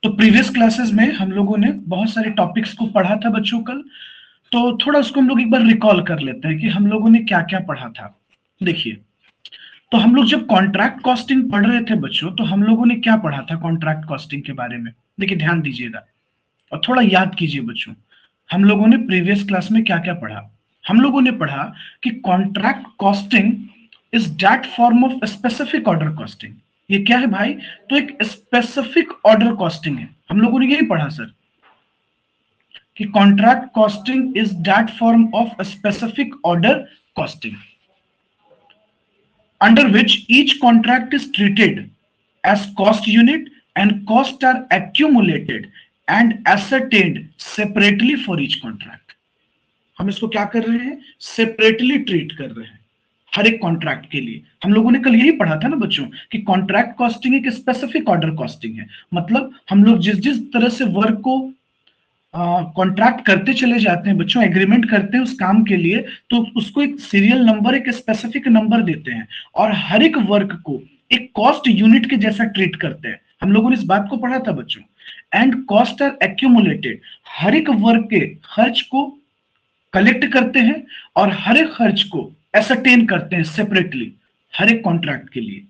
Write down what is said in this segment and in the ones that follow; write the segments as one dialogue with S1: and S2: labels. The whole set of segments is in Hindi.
S1: तो प्रीवियस क्लासेस में हम लोगों ने बहुत सारे टॉपिक्स को पढ़ा था बच्चों कल, तो थोड़ा उसको हम लोग एक बार रिकॉल कर लेते हैं कि हम लोगों ने क्या क्या पढ़ा था। देखिए, तो हम लोग जब कॉन्ट्रैक्ट कॉस्टिंग पढ़ रहे थे बच्चों, तो हम लोगों ने क्या पढ़ा था कॉन्ट्रैक्ट कॉस्टिंग के बारे में। देखिए, ध्यान दीजिएगा और थोड़ा याद कीजिए बच्चों, हम लोगों ने प्रीवियस क्लास में क्या क्या पढ़ा। हम लोगों ने पढ़ा कि contract costing is that form of specific order costing. ये क्या है भाई? तो एक स्पेसिफिक ऑर्डर कॉस्टिंग है। हम लोगों ने यही पढ़ा सर कि contract costing is that form of specific order costing under which each contract is treated as cost unit and costs are accumulated and ascertained separately for each contract। हम इसको क्या कर रहे हैं? सेपरेटली ट्रीट कर रहे हैं हर एक कॉन्ट्रैक्ट के लिए। हम लोगों ने कल यही पढ़ा था ना बच्चों कि कॉन्ट्रैक्ट कॉस्टिंग एक स्पेसिफिक ऑर्डर कॉस्टिंग है। मतलब हम लोग जिस जिस तरह से वर्क को कॉन्ट्रैक्ट करते चले जाते हैं बच्चों, एग्रीमेंट करते हैं उस काम के लिए, तो उसको एक सीरियल नंबर, एक स्पेसिफिक नंबर देते हैं और हर एक वर्क को एक कॉस्ट यूनिट के जैसा ट्रीट करते हैं। हम लोगों ने इस बात को पढ़ा था बच्चों। एंड कॉस्ट आर एक्यूमुलेटेड, हर एक वर्क के खर्च को कलेक्ट करते हैं और हर एक खर्च को एसरटेन करते हैं सेपरेटली हर एक कॉन्ट्रैक्ट के लिए।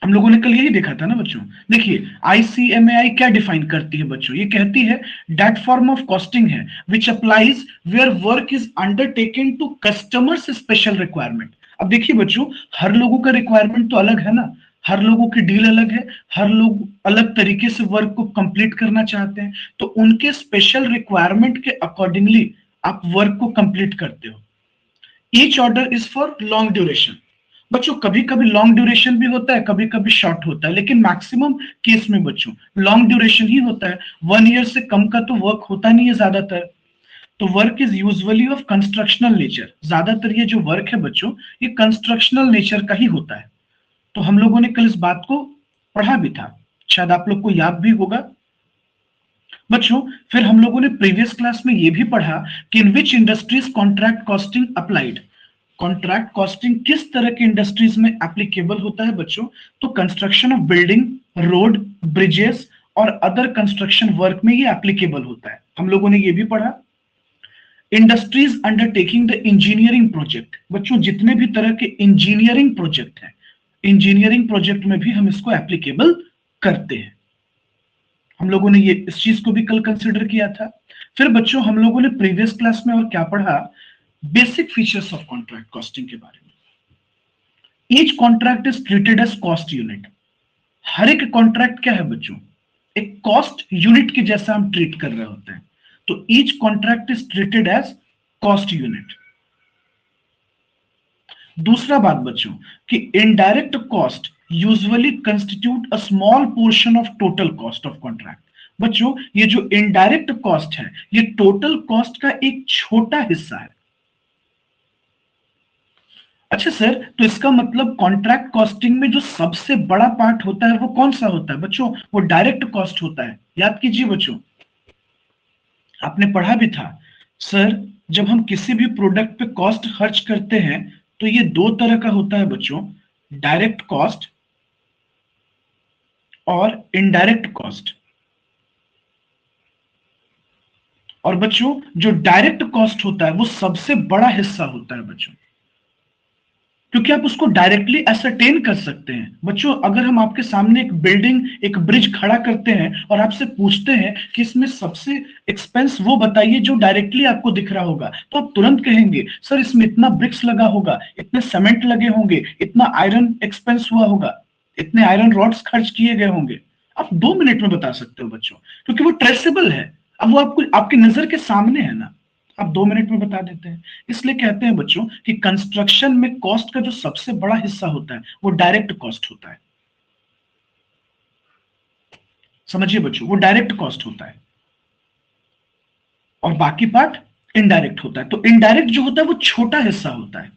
S1: हम लोगों ने कल यही देखा था ना बच्चों। देखिए, आईसीएमएआई क्या डिफाइन करती है बच्चों? ये कहती है दैट फॉर्म ऑफ कॉस्टिंग है which applies where work is undertaken to customers special requirement. अब देखिए बच्चों, हर लोगों का रिक्वायरमेंट तो अलग है ना, हर लोगों की डील अलग है, हर लोग अलग तरीके से वर्क को कंप्लीट करना चाहते हैं, तो उनके स्पेशल रिक्वायरमेंट के अकॉर्डिंगली आप वर्क को कंप्लीट करते हो। Each order is for long duration. बच्चों, कभी कभी लॉन्ग ड्यूरेशन भी होता है, कभी कभी शॉर्ट होता है, लेकिन मैक्सिमम केस में बच्चों लॉन्ग ड्यूरेशन ही होता है। 1 ईयर से कम का तो वर्क होता नहीं है ज्यादातर। तो work is usually of constructional nature. ज्यादातर ये जो वर्क है बच्चों, ये कंस्ट्रक्शनल नेचर का ही होता है। तो हम लोगों ने कल इस बात को पढ़ा भी था, शायद आप लोग को याद भी होगा बच्चों। फिर हम लोगों ने प्रीवियस क्लास में यह भी पढ़ा कि in which industries contract costing applied. Contract costing किस तरह की इंडस्ट्रीज में एप्लीकेबल होता है बच्चों? तो construction of building, road, bridges और अदर कंस्ट्रक्शन वर्क में ये एप्लीकेबल होता है। हम लोगों ने ये भी पढ़ा। Industries undertaking the engineering project. बच्चों, जितने भी तरह के इंजीनियरिंग प्रोजेक्ट हैं, इंजीनियरिंग प्रोजेक्ट में भी हम इसको एप्लीकेबल करते हैं। हम लोगों ने ये इस चीज को भी कल कंसिडर किया था। फिर बच्चों, हम लोगों ने प्रीवियस क्लास में और क्या पढ़ा? Basic features of contract costing के बारे में। Each contract is treated as cost unit. हर एक कॉन्ट्रैक्ट क्या है बच्चों? एक कॉस्ट यूनिट के जैसा हम ट्रीट कर रहे होते हैं। तो each contract is treated as cost unit. दूसरा बात बच्चों कि indirect cost usually constitute a small portion of total cost of contract. बच्चों, ये जो इनडायरेक्ट कॉस्ट है, ये टोटल कॉस्ट का एक छोटा हिस्सा है। अच्छा सर, तो इसका मतलब कॉन्ट्रैक्ट कॉस्टिंग में जो सबसे बड़ा पार्ट होता है वो कौन सा होता है बच्चों? वो डायरेक्ट कॉस्ट होता है। याद कीजिए बच्चों, आपने पढ़ा भी था सर, जब हम किसी भी प्रोडक्ट पे कॉस्ट खर्च करते हैं तो ये दो तरह का होता है बच्चों, डायरेक्ट कॉस्ट और इनडायरेक्ट कॉस्ट। और बच्चों, जो डायरेक्ट कॉस्ट होता है वो सबसे बड़ा हिस्सा होता है बच्चों, क्योंकि आप उसको डायरेक्टली एसरटेन कर सकते हैं। बच्चों, अगर हम आपके सामने एक बिल्डिंग, एक ब्रिज खड़ा करते हैं और आपसे पूछते हैं कि इसमें सबसे एक्सपेंस वो बताइए जो डायरेक्टली आपको दिख रहा होगा, तो आप तुरंत कहेंगे सर इसमें इतना ब्रिक्स लगा होगा, इतने सीमेंट लगे होंगे, इतना आयरन एक्सपेंस हुआ होगा, इतने आयरन रॉड्स खर्च किए गए होंगे। आप 2 मिनट में बता सकते हो बच्चों, क्योंकि वो ट्रेसेबल है। अब वो आपको, आपकी नजर के सामने है ना, आप 2 मिनट में बता देते हैं। इसलिए कहते हैं बच्चों कि कंस्ट्रक्शन में कॉस्ट का जो सबसे बड़ा हिस्सा होता है वो डायरेक्ट कॉस्ट होता है। समझिए बच्चों, वो डायरेक्ट कॉस्ट होता है और बाकी पार्ट इनडायरेक्ट होता है। तो इनडायरेक्ट जो होता है वो छोटा हिस्सा होता है।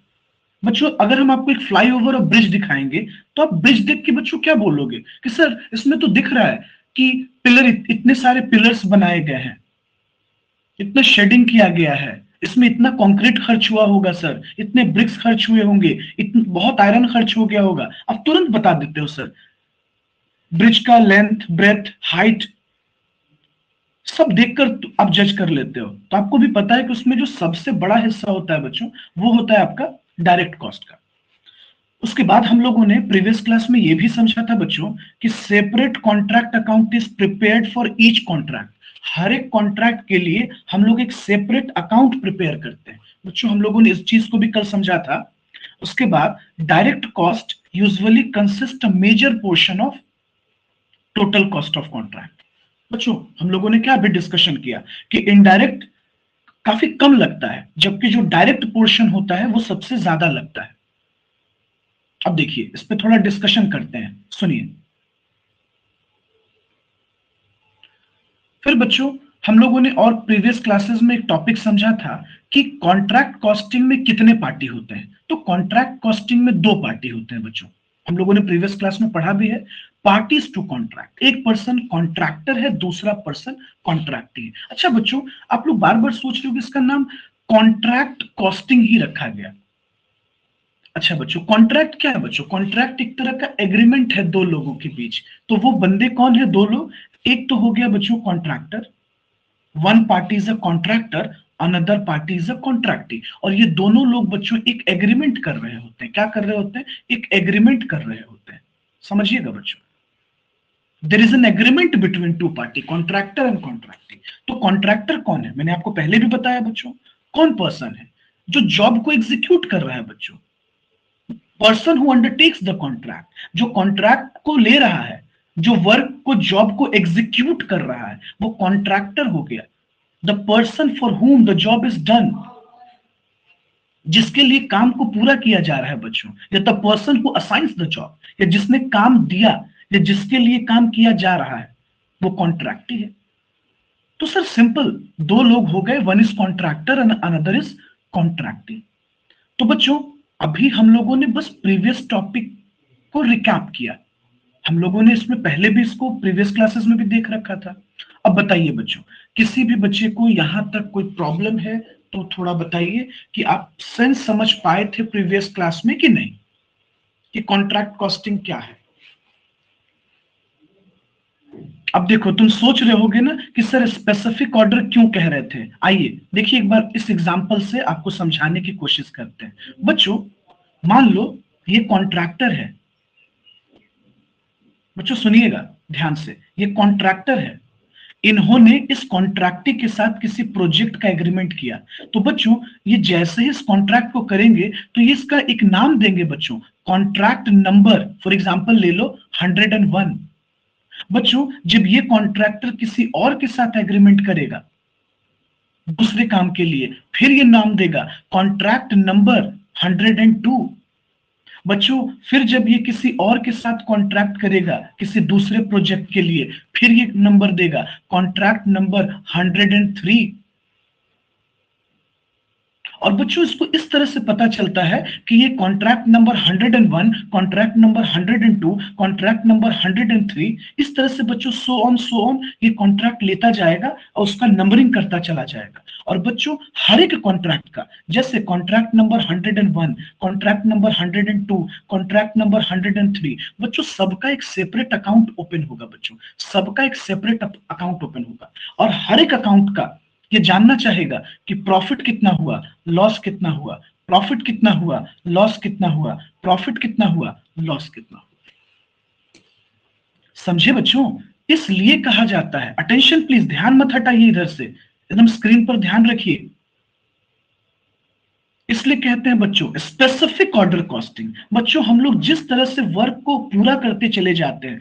S1: बच्चों, अगर हम आपको एक फ्लाईओवर और ब्रिज दिखाएंगे तो आप ब्रिज देख के बच्चों क्या बोलोगे कि सर इसमें तो दिख रहा है कि पिलर, इतने सारे पिलर्स बनाए गए हैं, इतना शेडिंग किया गया है, इसमें इतना कंक्रीट खर्च हुआ होगा सर, इतने ब्रिक्स खर्च हुए होंगे, इतने बहुत आयरन खर्च हो गया होगा। आप तुरंत बता देते हो सर। ब्रिज का लेंथ, ब्रेथ, हाइट सब देखकर आप जज कर लेते हो। तो आपको भी पता है कि उसमें जो सबसे बड़ा हिस्सा होता है बच्चों, वो होता है आपका डायरेक्ट कॉस्ट का। उसके बाद हम लोगों ने प्रीवियस क्लास में ये भी समझा था बच्चों कि separate contract account is prepared for each contract. हर एक कॉन्ट्रैक्ट के लिए हम लोग एक सेपरेट अकाउंट प्रिपेयर करते हैं बच्चों, हम लोगों ने इस चीज को भी कल समझा था। उसके बाद direct cost usually consist a major portion of total cost of contract. बच्चों हम लोगों ने क्या अभी डिस्कशन किया कि इनडायरेक्ट काफी कम लगता है, जबकि जो डायरेक्ट पोर्शन होता है वो सबसे ज्यादा लगता है। अब देखिए इस पे थोड़ा डिस्कशन करते हैं, सुनिए। फिर बच्चों हम लोगों ने और प्रीवियस क्लासेस में एक टॉपिक समझा था कि कॉन्ट्रैक्ट कॉस्टिंग में कितने पार्टी होते हैं। तो कॉन्ट्रैक्ट कॉस्टिंग में दो पार्टी होते हैं बच्चों, हम लोगों ने प्रीवियस क्लास में पढ़ा भी है। पार्टीज टू कॉन्ट्रैक्ट, एक पर्सन कॉन्ट्रैक्टर है, दूसरा पर्सन कॉन्ट्रैक्टी है। अच्छा बच्चों, आप लोग बार बार सोच रहे हो कि इसका नाम कॉन्ट्रैक्ट कॉस्टिंग ही रखा गया। अच्छा बच्चों, कॉन्ट्रैक्ट क्या है बच्चों? कॉन्ट्रैक्ट एक तरह का एग्रीमेंट है दो लोगों के बीच। तो वो बंदे कौन है? दो लोग। एक तो हो गया बच्चों contractor, one party is a contractor, another party is a contractee. और ये दोनों लोग बच्चों एक एग्रीमेंट कर रहे होते हैं। क्या कर रहे होते हैं? एक एग्रीमेंट कर रहे होते हैं। समझिएगा बच्चों, there is an agreement between two party, contractor and contractee. तो कॉन्ट्रैक्टर कौन है? मैंने आपको पहले भी बताया बच्चों, कौन पर्सन है जो जॉब को एग्जीक्यूट कर रहा है बच्चों। Person who undertakes the contract, जो कॉन्ट्रैक्ट को ले रहा है, जो वर्क को, जॉब को एग्जीक्यूट कर रहा है, वो कॉन्ट्रैक्टर हो गया। The person for whom the job is done, जिसके लिए काम को पूरा किया जा रहा है बच्चों, या the person who assigns the job, या जिसने काम दिया या जिसके लिए काम किया जा रहा है, वो कॉन्ट्रैक्टी है। तो सर सिंपल, दो लोग हो गए, one is contractor and another is contractee. तो बच्चों अभी हम लोगों ने बस प्रीवियस टॉपिक को रिकैप किया। हम लोगों ने इसमें पहले भी इसको प्रीवियस क्लासेस में भी देख रखा था। अब बताइए बच्चों, किसी भी बच्चे को यहां तक कोई प्रॉब्लम है तो थोड़ा बताइए कि आप सेंस समझ पाए थे प्रीवियस क्लास में कि नहीं, कि कॉन्ट्रैक्ट कॉस्टिंग क्या है। अब देखो तुम सोच रहे होगे ना कि सर स्पेसिफिक ऑर्डर क्यों कह रहे थे। आइए देखिए एक बार इस एग्जांपल से आपको समझाने की कोशिश करते हैं। बच्चों मान लो ये कॉन्ट्रैक्टर है, बच्चों सुनिएगा ध्यान से, ये कॉन्ट्रैक्टर है, इन्होंने इस कॉन्ट्रैक्टी के साथ किसी प्रोजेक्ट का एग्रीमेंट किया। तो बच्चों ये जैसे ही इस कॉन्ट्रैक्ट को करेंगे तो ये इसका एक नाम देंगे बच्चों, कॉन्ट्रैक्ट नंबर। फॉर एग्जांपल ले लो 101। बच्चों जब ये कॉन्ट्रैक्टर किसी और के साथ एग्रीमेंट करेगा दूसरे काम के लिए, फिर ये नाम देगा कॉन्ट्रैक्ट नंबर 102। बच्चों फिर जब ये किसी और के साथ कॉन्ट्रैक्ट करेगा किसी दूसरे प्रोजेक्ट के लिए, फिर ये नंबर देगा कॉन्ट्रैक्ट नंबर 103। और बच्चों इसको इस तरह से पता चलता है कि ये contract number 101, contract number 102, contract number 103, इस तरह से बच्चों सो ऑन ये कॉन्ट्रैक्ट लेता जाएगा और उसका नंबरिंग करता चला जाएगा। और बच्चों हर एक कॉन्ट्रैक्ट का, जैसे contract number 101, contract number 102, contract number 103, बच्चों सबका एक सेपरेट अकाउंट ओपन होगा बच्चों, सबका एक सेपरेट अकाउंट ओपन होगा। और हर एक अकाउंट का ये जानना चाहेगा कि प्रॉफिट कितना हुआ, लॉस कितना हुआ, प्रॉफिट कितना हुआ, लॉस कितना हुआ, प्रॉफिट कितना हुआ, लॉस कितना हुआ। समझे बच्चों? इसलिए कहा जाता है, अटेंशन प्लीज, ध्यान मत हटाइए इधर से, एकदम स्क्रीन पर ध्यान रखिए। इसलिए कहते हैं बच्चों स्पेसिफिक ऑर्डर कॉस्टिंग। बच्चों हम लोग जिस तरह से वर्क को पूरा करते चले जाते हैं,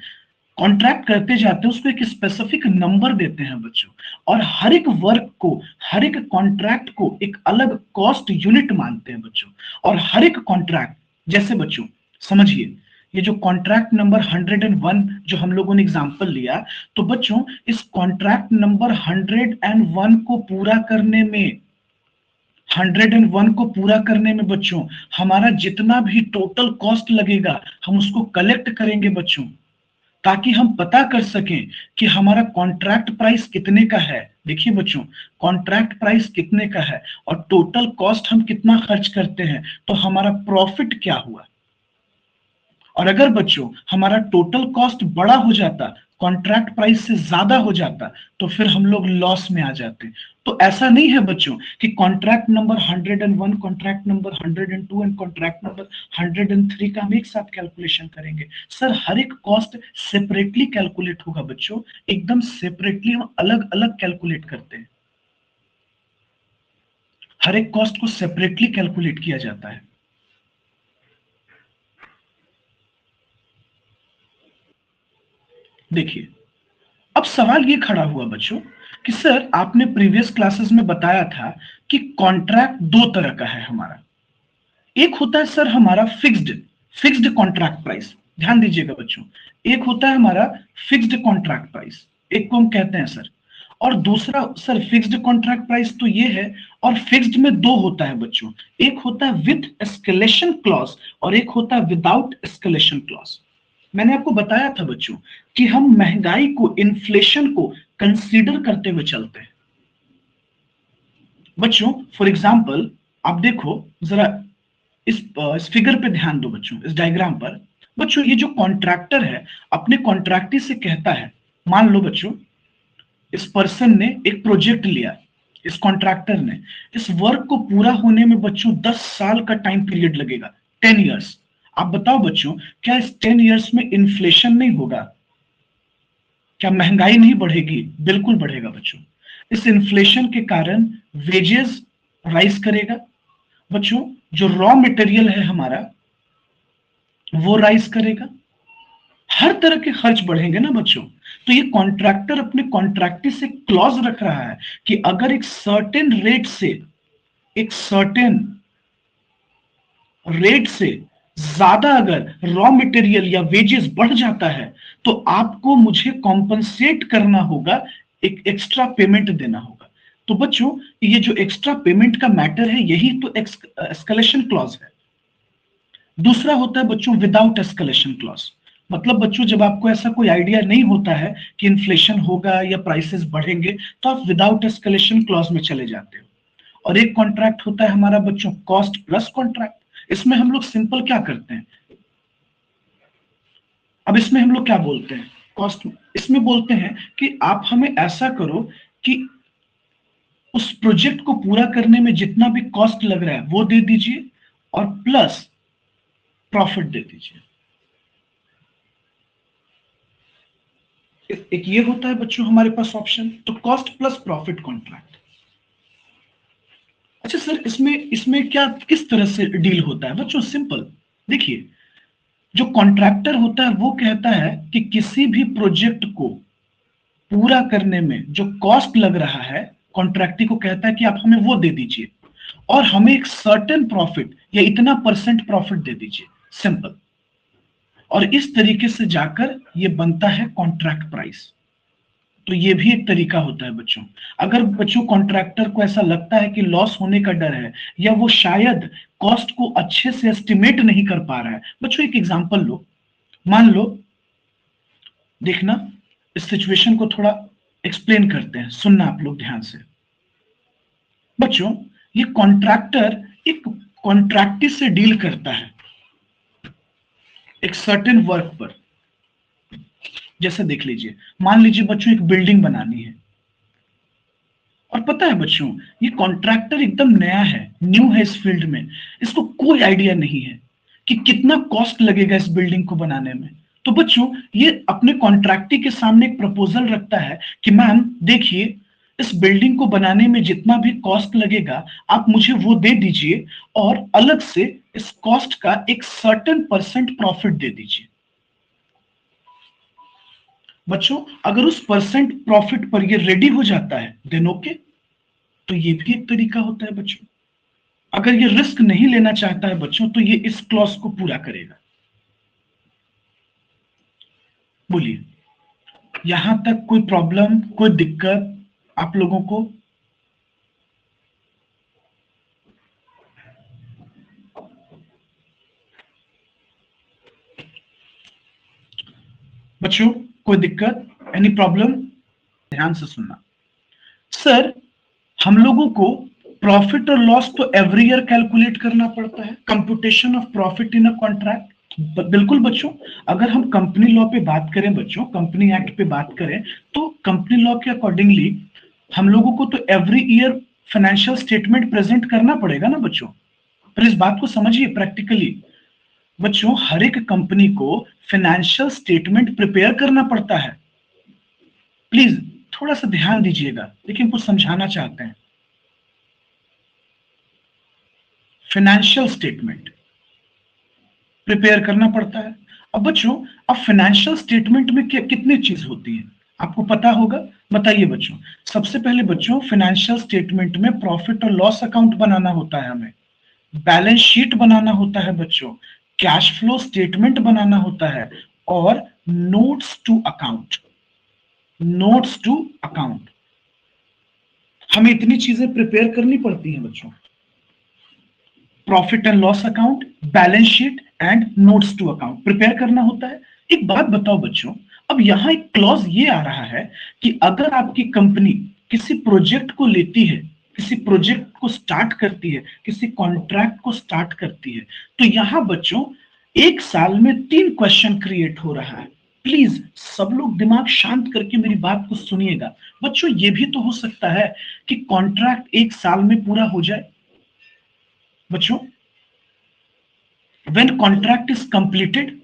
S1: कॉन्ट्रैक्ट करते जाते हैं, उसको एक स्पेसिफिक नंबर देते हैं बच्चों। और हर एक वर्क को, हर एक कॉन्ट्रैक्ट को एक अलग कॉस्ट यूनिट मानते हैं बच्चों। और हर एक कॉन्ट्रैक्ट, जैसे बच्चों समझिए ये जो कॉन्ट्रैक्ट नंबर 101 जो हम लोगों ने एग्जांपल लिया, तो बच्चों इस कॉन्ट्रैक्ट नंबर 101 को पूरा करने में, 101 को पूरा करने में बच्चों हमारा जितना भी टोटल कॉस्ट लगेगा हम उसको कलेक्ट करेंगे बच्चों, ताकि हम पता कर सकें कि हमारा कॉन्ट्रैक्ट प्राइस कितने का है। देखिए बच्चों कॉन्ट्रैक्ट प्राइस कितने का है और टोटल कॉस्ट हम कितना खर्च करते हैं, तो हमारा प्रॉफिट क्या हुआ। और अगर बच्चों हमारा टोटल कॉस्ट बड़ा हो जाता, कॉन्ट्रैक्ट प्राइस से ज्यादा हो जाता, तो फिर हम लोग लॉस में आ जाते। तो ऐसा नहीं है बच्चों कि contract number 101, contract number 102 and contract number 103 का हम एक साथ कैलकुलेशन करेंगे। सर हर एक कॉस्ट सेपरेटली कैलकुलेट होगा बच्चों, एकदम सेपरेटली हम अलग अलग कैलकुलेट करते हैं। हर एक कॉस्ट को सेपरेटली कैलकुलेट किया जाता है। देखिए, अब सवाल ये खड़ा हुआ बच्चों कि सर आपने प्रीवियस क्लासेस में बताया था कि कॉन्ट्रैक्ट दो तरह का है हमारा। एक होता है सर हमारा फिक्स्ड फिक्स्ड कॉन्ट्रैक्ट प्राइस, ध्यान दीजिएगा बच्चों। एक होता है हमारा फिक्स्ड कॉन्ट्रैक्ट प्राइस, एक को हम कहते हैं सर, और दूसरा सर फिक्स्ड कॉन्ट्रैक्ट प्राइस तो ये है, और फिक्स्ड में दो होता है बच्चों, एक होता है विद एस्केलेशन क्लॉज और एक होता है विदाउट एस्केलेशन क्लॉज। मैंने आपको बताया था बच्चों कि हम महंगाई को, इन्फ्लेशन को कंसीडर करते हुए चलते हैं। बच्चों फॉर एग्जांपल आप देखो जरा, इस फिगर पे ध्यान दो बच्चों, इस डायग्राम पर। बच्चों ये जो कॉन्ट्रैक्टर है अपने कॉन्ट्रैक्टी से कहता है, मान लो बच्चों इस पर्सन ने एक प्रोजेक्ट लिया, इस कॉन्ट्रैक्टर ने, इस वर्क को पूरा होने में बच्चों 10 साल का टाइम पीरियड लगेगा, 10 इयर्स। आप बताओ बच्चों क्या इस 10 इयर्स में इन्फ्लेशन नहीं होगा? क्या महंगाई नहीं बढ़ेगी? बिल्कुल बढ़ेगा बच्चों। इस इन्फ्लेशन के कारण वेजेस राइज करेगा बच्चों, जो रॉ मटेरियल है हमारा वो राइज करेगा, हर तरह के खर्च बढ़ेंगे ना बच्चों। तो ये कॉन्ट्रैक्टर अपने कॉन्ट्रैक्टी से क्लॉज रख रहा है कि अगर एक सर्टेन रेट से, एक सर्टेन रेट से ज्यादा अगर रॉ मटेरियल या वेजेस बढ़ जाता है तो आपको मुझे कॉम्पनसेट करना होगा, एक एक्स्ट्रा पेमेंट देना होगा। तो बच्चों ये जो एक्स्ट्रा पेमेंट का मैटर है यही तो एस्केलेशन क्लॉज है। दूसरा होता है बच्चों विदाउट एस्केलेशन क्लॉज, मतलब बच्चों जब आपको ऐसा कोई आइडिया नहीं होता है कि इन्फ्लेशन होगा या प्राइसेस बढ़ेंगे तो आप विदाउट एस्केलेशन क्लॉज में चले जाते हो। और एक कॉन्ट्रैक्ट होता है हमारा बच्चों कॉस्ट प्लस कॉन्ट्रैक्ट। इसमें हम लोग सिंपल क्या करते हैं, अब इसमें हम लोग क्या बोलते हैं, कॉस्ट, इसमें बोलते हैं कि आप हमें ऐसा करो कि उस प्रोजेक्ट को पूरा करने में जितना भी कॉस्ट लग रहा है वो दे दीजिए और प्लस प्रॉफिट दे दीजिए। एक ये होता है बच्चों हमारे पास ऑप्शन, तो कॉस्ट प्लस प्रॉफिट कॉन्ट्रैक्ट। अच्छा सर इसमें इसमें क्या किस तरह से डील होता है बच्चों? सिंपल देखिए, जो कॉन्ट्रैक्टर होता है वो कहता है कि किसी भी प्रोजेक्ट को पूरा करने में जो कॉस्ट लग रहा है, कॉन्ट्रैक्टी को कहता है कि आप हमें वो दे दीजिए और हमें एक सर्टेन प्रॉफिट या इतना परसेंट प्रॉफिट दे दीजिए, सिंपल। और इस तरीके से जाकर ये बनता है कॉन्ट्रैक्ट प्राइस। तो ये भी एक तरीका होता है बच्चों। अगर बच्चों कॉन्ट्रैक्टर को ऐसा लगता है कि लॉस होने का डर है या वो शायद कॉस्ट को अच्छे से एस्टिमेट नहीं कर पा रहा है, बच्चों एक एग्जांपल लो, मान लो, देखना इस सिचुएशन को थोड़ा एक्सप्लेन करते हैं, सुनना आप लोग ध्यान से। बच्चों ये कॉन्ट्रैक्टर एक कॉन्ट्रैक्टी से डील करता है एक सर्टेन वर्क पर। जैसे देख लीजिए, मान लीजिए बच्चों एक बिल्डिंग बनानी है, और पता है बच्चों ये कॉन्ट्रैक्टर एकदम नया है, न्यू है इस फील्ड में, इसको कोई आइडिया नहीं है कि कितना कॉस्ट लगेगा इस बिल्डिंग को बनाने में। तो बच्चों ये अपने कॉन्ट्रैक्टी के सामने एक प्रपोजल रखता है कि मैम देखिए इस बिल्डिंग को बनाने में जितना भी कॉस्ट लगेगा आप मुझे वो दे दीजिए और अलग से इस कॉस्ट का एक सर्टेन परसेंट प्रॉफिट दे दीजिए। बच्चों अगर उस परसेंट प्रॉफिट पर ये रेडी हो जाता है देन ओके, तो ये भी एक तरीका होता है बच्चों। अगर ये रिस्क नहीं लेना चाहता है बच्चों तो ये इस क्लॉज को पूरा करेगा। बोलिए यहां तक कोई प्रॉब्लम, कोई दिक्कत आप लोगों को? बच्चों कोई दिक्कत, एनी प्रॉब्लम? ध्यान से सुनना सर, हम लोगों को प्रॉफिट और लॉस तो एवरी ईयर कैलकुलेट करना पड़ता है, computation of profit in a contract. बिल्कुल बच्चों, अगर हम कंपनी लॉ पे बात करें बच्चों, कंपनी एक्ट पे बात करें, तो कंपनी लॉ के अकॉर्डिंगली हम लोगों को तो every year financial statement present करना पड़ेगा ना बच्चों। पर इस बात को समझिए प्रैक्टिकली बच्चों, हर एक कंपनी को फाइनेंशियल स्टेटमेंट प्रिपेयर करना पड़ता है। प्लीज थोड़ा सा ध्यान दीजिएगा, लेकिन कुछ समझाना चाहते हैं। फाइनेंशियल स्टेटमेंट प्रिपेयर करना पड़ता है। अब बच्चों, अब फाइनेंशियल स्टेटमेंट में क्या कितनी चीज होती है आपको पता होगा, बताइए बच्चों। सबसे पहले बच्चों, फाइनेंशियल स्टेटमेंट में प्रॉफिट और लॉस अकाउंट बनाना होता है, हमें बैलेंस शीट बनाना होता है बच्चों, कैश फ्लो स्टेटमेंट बनाना होता है, और notes to account, notes to account. हमें इतनी चीजें प्रिपेयर करनी पड़ती हैं बच्चों, profit and loss account, balance sheet and notes to account prepare करना होता है। एक बात बताओ बच्चों, अब यहां एक क्लॉज ये आ रहा है कि अगर आपकी कंपनी किसी प्रोजेक्ट को लेती है, किसी प्रोजेक्ट को स्टार्ट करती है, किसी कॉन्ट्रैक्ट को स्टार्ट करती है, तो यहां बच्चों एक साल में 3 क्वेश्चन क्रिएट हो रहा है। प्लीज सब लोग दिमाग शांत करके मेरी बात को सुनिएगा बच्चों। ये भी तो हो सकता है कि कॉन्ट्रैक्ट एक साल में पूरा हो जाए बच्चों। व्हेन कॉन्ट्रैक्ट इज कंप्लीटेड,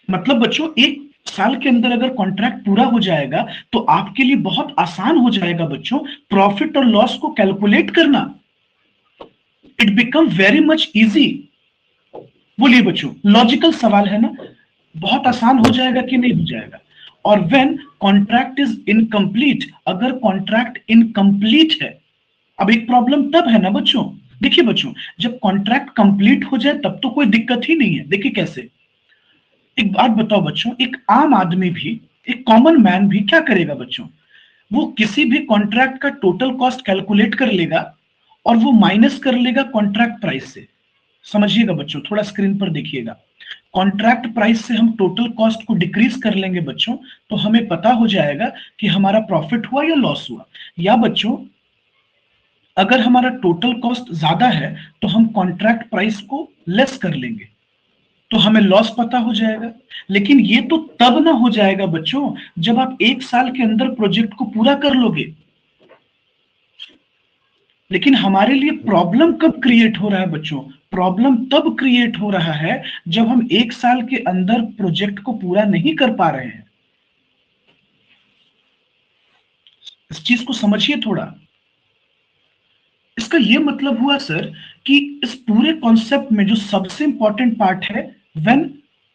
S1: मतलब बच्चों एक साल के अंदर अगर कॉन्ट्रैक्ट पूरा हो जाएगा तो आपके लिए बहुत आसान हो जाएगा बच्चों प्रॉफिट और लॉस को कैलकुलेट करना। It become very much easy. बोलिए बच्चों, लॉजिकल सवाल है ना, बहुत आसान हो जाएगा कि नहीं हो जाएगा। और व्हेन कॉन्ट्रैक्ट इज इनकम्प्लीट, अगर कॉन्ट्रैक्ट इनकम्प्लीट है, अब एक प्रॉब्लम तब है ना बच्चों, देखिए बच्चों, जब कॉन्ट्रैक्ट कंप्लीट हो जाए तब तो कोई दिक्कत ही नहीं है। देखिए कैसे, एक बात बताओ बच्चों, एक आम आदमी भी, एक कॉमन मैन भी क्या करेगा बच्चों, वो किसी भी कॉन्ट्रैक्ट का टोटल कॉस्ट कैलकुलेट कर लेगा और वो माइनस कर लेगा कॉन्ट्रैक्ट प्राइस से। समझिएगा बच्चों, थोड़ा स्क्रीन पर देखिएगा। कॉन्ट्रैक्ट प्राइस से हम टोटल कॉस्ट को डिक्रीज कर लेंगे बच्चों, तो हमें पता हो जाएगा कि हमारा प्रॉफिट हुआ या लॉस हुआ। या बच्चों, अगर हमारा टोटल कॉस्ट ज्यादा है तो हम कॉन्ट्रैक्ट प्राइस को लेस कर लेंगे, तो हमें लॉस पता हो जाएगा। लेकिन ये तो तब ना हो जाएगा बच्चों जब आप एक साल के अंदर प्रोजेक्ट को पूरा कर लोगे। लेकिन हमारे लिए प्रॉब्लम कब क्रिएट हो रहा है बच्चों, प्रॉब्लम तब क्रिएट हो रहा है जब हम एक साल के अंदर प्रोजेक्ट को पूरा नहीं कर पा रहे हैं। इस चीज को समझिए थोड़ा। इसका यह मतलब हुआ सर कि इस पूरे कॉन्सेप्ट में जो सबसे इंपॉर्टेंट पार्ट है, व्हेन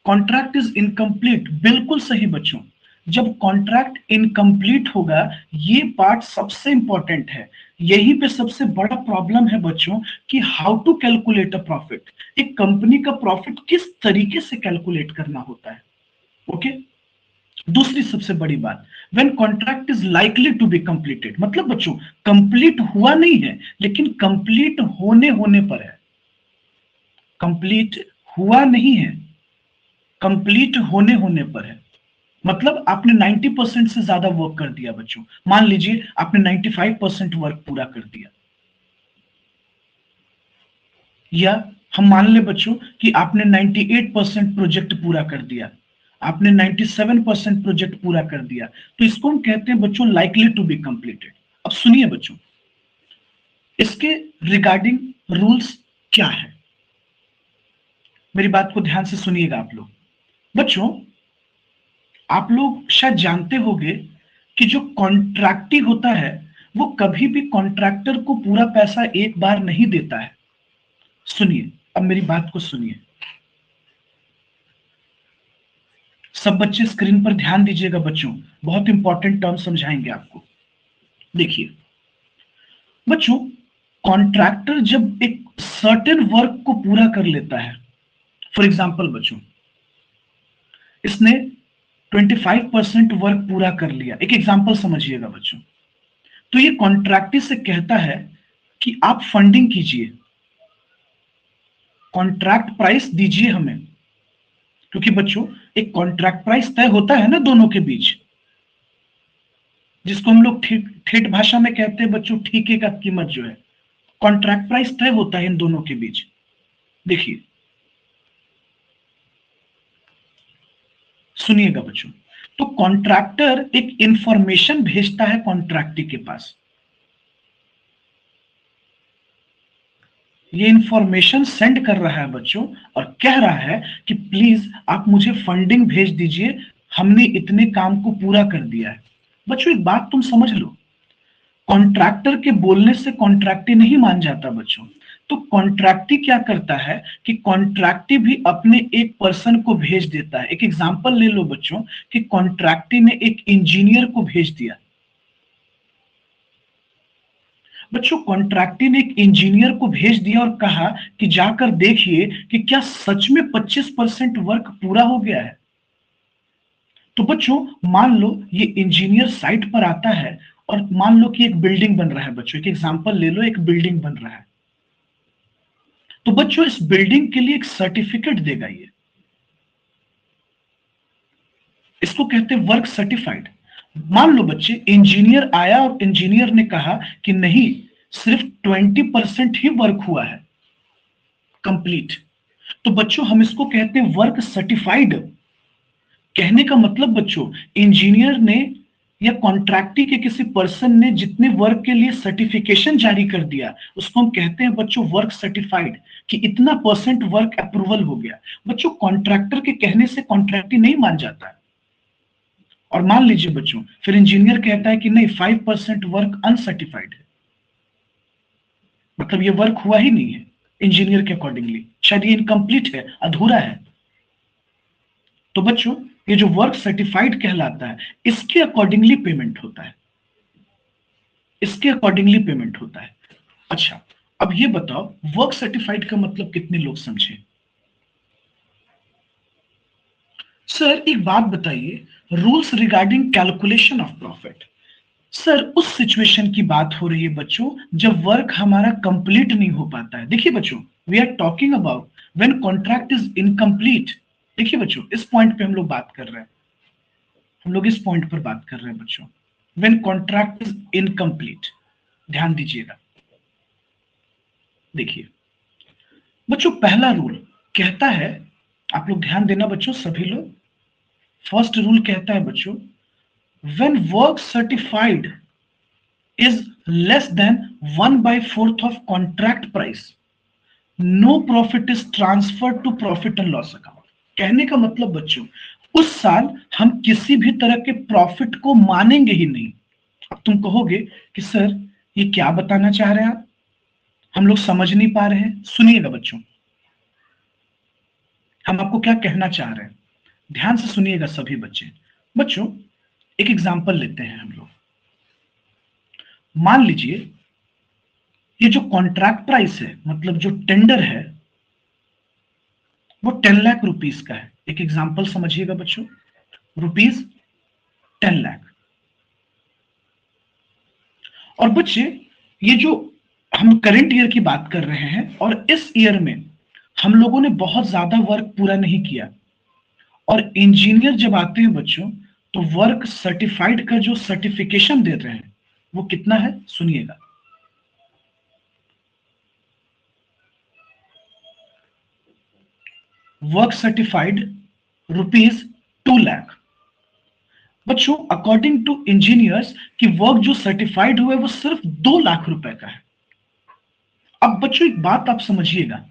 S1: कॉन्ट्रैक्ट इज इनकम्प्लीट, बिल्कुल सही बच्चों, जब कॉन्ट्रैक्ट इनकम्प्लीट होगा, ये पार्ट सबसे इंपॉर्टेंट है। यहीं पे सबसे बड़ा प्रॉब्लम है बच्चों कि how to calculate a profit, एक कंपनी का प्रॉफिट किस तरीके से कैलकुलेट करना होता है। ओके, दूसरी सबसे बड़ी बात, when contract is likely to be completed, मतलब बच्चों कंप्लीट हुआ नहीं है लेकिन कंप्लीट होने होने पर है। कंप्लीट हुआ नहीं है, कंप्लीट होने होने पर है। मतलब आपने 90% से ज्यादा वर्क कर दिया बच्चों, मान लीजिए आपने 95% वर्क पूरा कर दिया, या हम मान ले बच्चों कि आपने 98% प्रोजेक्ट पूरा कर दिया, आपने 97% प्रोजेक्ट पूरा कर दिया, तो इसको हम कहते हैं बच्चों लाइकली टू बी कंप्लीटेड। अब सुनिए बच्चों, इसके रिगार्डिंग रूल्स क्या है, मेरी बात को ध्यान से सुनिएगा आप लोग। बच्चों, आप लोग शायद जानते होंगे कि जो कॉन्ट्रैक्टी होता है वो कभी भी कॉन्ट्रैक्टर को पूरा पैसा एक बार नहीं देता है। सुनिए, अब मेरी बात को सुनिए, सब बच्चे स्क्रीन पर ध्यान दीजिएगा बच्चों, बहुत इंपॉर्टेंट टर्म समझाएंगे आपको। देखिए बच्चों, कॉन्ट्रैक्टर जब एक सर्टेन वर्क को पूरा कर लेता है, फॉर एग्जाम्पल बच्चों इसने 25% वर्क पूरा कर लिया, एक एग्जाम्पल समझिएगा बच्चों, तो ये कॉन्ट्रैक्टी से कहता है कि आप फंडिंग कीजिए, कॉन्ट्रैक्ट प्राइस दीजिए हमें। क्योंकि बच्चों एक कॉन्ट्रैक्ट प्राइस तय होता है ना दोनों के बीच, जिसको हम लोग ठेठ भाषा में कहते हैं बच्चों ठीके का कीमत जो है, कॉन्ट्रैक्ट प्राइस तय होता है इन दोनों के बीच। देखिए सुनिएगा बच्चों, तो कॉन्ट्रैक्टर एक इंफॉर्मेशन भेजता है कॉन्ट्रैक्टी के पास। ये इंफॉर्मेशन सेंड कर रहा है बच्चों और कह रहा है कि प्लीज आप मुझे फंडिंग भेज दीजिए, हमने इतने काम को पूरा कर दिया है। बच्चों एक बात तुम समझ लो, कॉन्ट्रैक्टर के बोलने से कॉन्ट्रैक्टी नहीं मान जाता बच्चों। तो कॉन्ट्रैक्टी क्या करता है कि कॉन्ट्रैक्टी भी अपने एक पर्सन को भेज देता है। एक एग्जांपल ले लो बच्चों कि कॉन्ट्रैक्टी ने एक इंजीनियर को भेज दिया। बच्चों कॉन्ट्रैक्टी ने एक इंजीनियर को भेज दिया और कहा कि जाकर देखिए कि क्या सच में 25% वर्क पूरा हो गया है। तो बच्चों मान लो ये इंजीनियर साइट पर आता है और मान लो कि एक बिल्डिंग बन रहा है बच्चों, एक एग्जांपल ले लो, एक बिल्डिंग बन रहा है। तो बच्चों इस बिल्डिंग के लिए एक सर्टिफिकेट देगा ये, इसको कहते हैं वर्क सर्टिफाइड। मान लो बच्चे इंजीनियर आया और इंजीनियर ने कहा कि नहीं, सिर्फ 20% ही वर्क हुआ है कंप्लीट, तो बच्चों हम इसको कहते हैं वर्क सर्टिफाइड। कहने का मतलब बच्चों इंजीनियर ने या कॉन्ट्रैक्टी के किसी पर्सन ने जितने वर्क के लिए सर्टिफिकेशन जारी कर दिया उसको हम कहते हैं बच्चों वर्क सर्टिफाइड, कि इतना परसेंट वर्क अप्रूवल हो गया। बच्चों कॉन्ट्रैक्टर के कहने से कॉन्ट्रैक्टी नहीं मान जाता है। और मान लीजिए बच्चों फिर इंजीनियर कहता है कि नहीं 5% वर्क अनसर्टिफाइड है, मतलब ये वर्क हुआ ही नहीं है इंजीनियर के अकॉर्डिंगली, शायद ये इनकम्प्लीट है, अधूरा है। तो बच्चों ये जो वर्क सर्टिफाइड कहलाता है इसके अकॉर्डिंगली पेमेंट होता है, इसके अकॉर्डिंगली पेमेंट होता है। अच्छा अब ये बताओ वर्क सर्टिफाइड का मतलब कितने लोग समझे? सर एक बात बताइए, rules regarding calculation of profit. Sir उस सिचुएशन की बात हो रही है बच्चों जब वर्क हमारा कंप्लीट नहीं हो पाता है। देखिए बच्चों we are talking about when contract is incomplete. देखिए बच्चों इस पॉइंट पे हम लोग बात कर रहे हैं, हम लोग इस पॉइंट पर बात कर रहे हैं बच्चों, व्हेन कॉन्ट्रैक्ट इज इनकम्प्लीट। ध्यान दीजिएगा, देखिए बच्चों पहला रूल कहता है, आप लोग ध्यान देना बच्चों सभी लोग, फर्स्ट रूल कहता है बच्चों when work certified is less than 1/4 of contract price, no profit is transferred to profit and loss account। कहने का मतलब बच्चों उस साल हम किसी भी तरह के प्रॉफिट को मानेंगे ही नहीं। अब तुम कहोगे कि सर ये क्या बताना चाह रहे हैं आप, हम लोग समझ नहीं पा रहे हैं। सुनिएगा बच्चों हम आपको क्या कहना चाह रहे हैं, ध्यान से सुनिएगा सभी बच्चे। बच्चों एक एग्जांपल लेते हैं हम लोग, मान लीजिए ये जो कॉन्ट्रैक्ट प्राइस है मतलब जो टेंडर है वो 10 लाख रुपीस का है। एक एग्जांपल समझिएगा बच्चों, रुपीस 10 लाख। और बच्चे ये जो हम करंट ईयर की बात कर रहे हैं और इस ईयर में हम लोगों ने बहुत ज्यादा वर्क पूरा नहीं किया, और इंजीनियर जब आते हैं बच्चों तो वर्क सर्टिफाइड का जो सर्टिफिकेशन देते हैं वो कितना है सुनिएगा, वर्क सर्टिफाइड रुपीस 2 लाख। बच्चों अकॉर्डिंग टू इंजीनियर्स कि वर्क जो सर्टिफाइड हुआ है वो सिर्फ 2 लाख रुपए का है। अब बच्चों एक बात आप समझिएगा,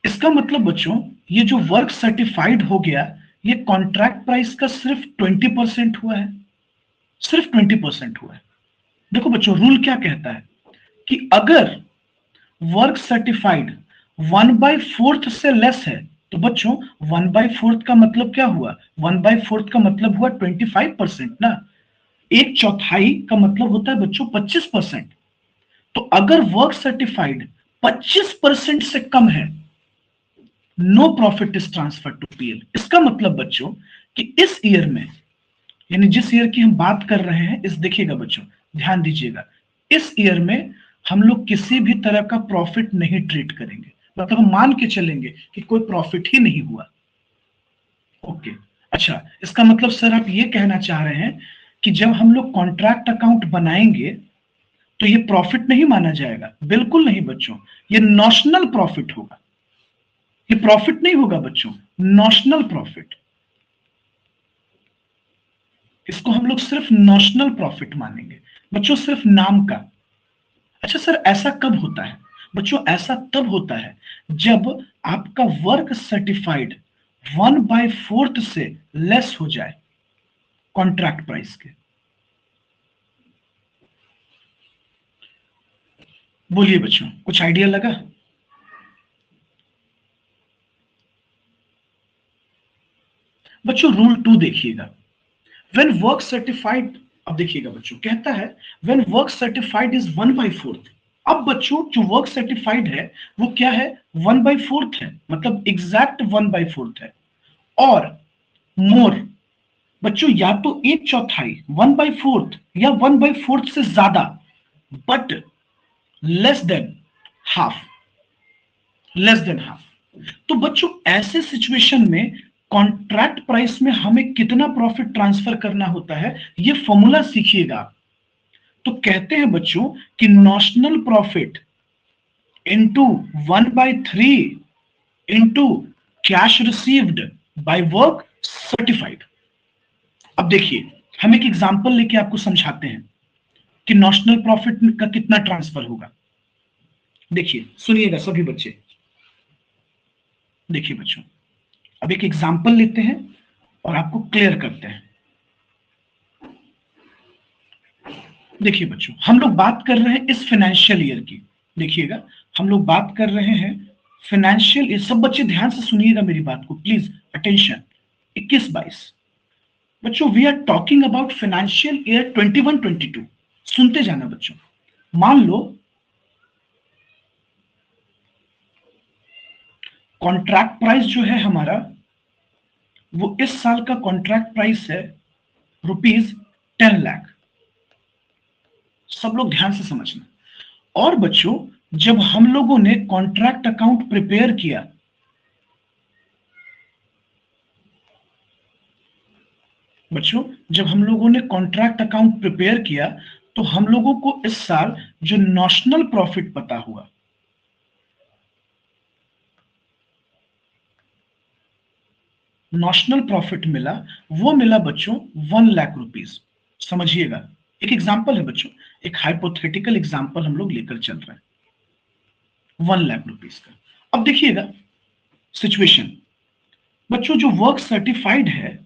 S1: इसका मतलब बच्चों ये जो वर्क सर्टिफाइड हो गया ये कॉन्ट्रैक्ट प्राइस का सिर्फ 20% हुआ है, सिर्फ 20% हुआ है। देखो बच्चों रूल क्या कहता है कि अगर वर्क सर्टिफाइड 1/4 से लेस है तो बच्चों 1/4 का मतलब क्या हुआ, 1/4 का मतलब हुआ 25% ना, एक चौथाई का मतलब होता है बच्चों 25%। तो अगर वर्क सर्टिफाइड 25% से कम है no profit is transfer to PL. इसका मतलब बच्चों कि इस ईयर में यानी जिस ईयर की हम बात कर रहे हैं, इस देखिएगा बच्चों ध्यान दीजिएगा, इस ईयर में हम लोग किसी भी तरह का प्रॉफिट नहीं ट्रीट करेंगे, मतलब हम मान के चलेंगे कि कोई प्रॉफिट ही नहीं हुआ। ओके अच्छा इसका मतलब सर आप ये कहना चाह रहे हैं कि जब हम लोग कॉन्ट्रैक्ट अकाउंट बनाएंगे तो ये प्रॉफिट नहीं माना जाएगा? बिल्कुल नहीं बच्चों, ये नॉशनल प्रॉफिट होगा, ये प्रॉफिट नहीं होगा बच्चों, नॉशनल प्रॉफिट। इसको हम लोग सिर्फ नॉशनल प्रॉफिट मानेंगे बच्चों, सिर्फ नाम का। अच्छा सर, ऐसा कब होता है बच्चों? ऐसा तब होता है जब आपका वर्क सर्टिफाइड 1/4 से लेस हो जाए कॉन्ट्रैक्ट प्राइस के। बोलिए बच्चों, कुछ आइडिया लगा? बच्चों रूल 2 देखिएगा, व्हेन वर्क सर्टिफाइड, अब देखिएगा बच्चों, कहता है व्हेन वर्क सर्टिफाइड इज 1/4। अब बच्चों जो वर्क सर्टिफाइड है वो क्या है? 1/4 है, मतलब एग्जैक्ट 1/4 है। और मोर, बच्चों या तो 1/4, 1/4 या 1/4 से ज्यादा, but less than half, less than half. तो बच्चों ऐसे सिचुएशन में कॉन्ट्रैक्ट प्राइस में हमें कितना प्रॉफिट ट्रांसफर करना होता है, ये फॉर्मूला सीखिएगा। तो कहते हैं बच्चों कि notional profit into 1/3 into cash received by work certified. अब देखिए, हम एक एग्जांपल लेके आपको समझाते हैं कि नॉशनल प्रॉफिट का कितना ट्रांसफर होगा। देखिए सुनिएगा सभी बच्चे, देखिए बच्चों, अब एक एग्जांपल लेते हैं और आपको क्लियर करते हैं। देखिए बच्चों, हम लोग बात कर रहे हैं इस फाइनेंशियल ईयर की। देखिएगा, हम लोग बात कर रहे हैं फाइनेंशियल ईयर। सब बच्चे ध्यान से सुनिएगा मेरी बात को, प्लीज अटेंशन। 21-22 बच्चों, we are talking about financial year 21-22। सुनते जाना बच्चों। मान लो कॉन्ट्रैक्ट प्राइस जो है हमारा, वो इस साल का कॉन्ट्रैक्ट प्राइस है ₹10 लाख। सब लोग ध्यान से समझना। और बच्चों जब हम लोगों ने कॉन्ट्रैक्ट अकाउंट प्रिपेयर किया, बच्चों जब हम लोगों ने कॉन्ट्रैक्ट अकाउंट प्रिपेयर किया, तो हम लोगों को इस साल जो नॉशनल प्रॉफिट पता हुआ, नॉशनल प्रॉफिट मिला, वो मिला बच्चों 1 लाख रुपीज। समझिएगा, एक एग्जांपल है बच्चों, एक हाइपोथेटिकल एग्जांपल हम लोग लेकर चल रहे हैं 1 लाख रुपीज का। अब देखिएगा सिचुएशन, बच्चों जो वर्क सर्टिफाइड है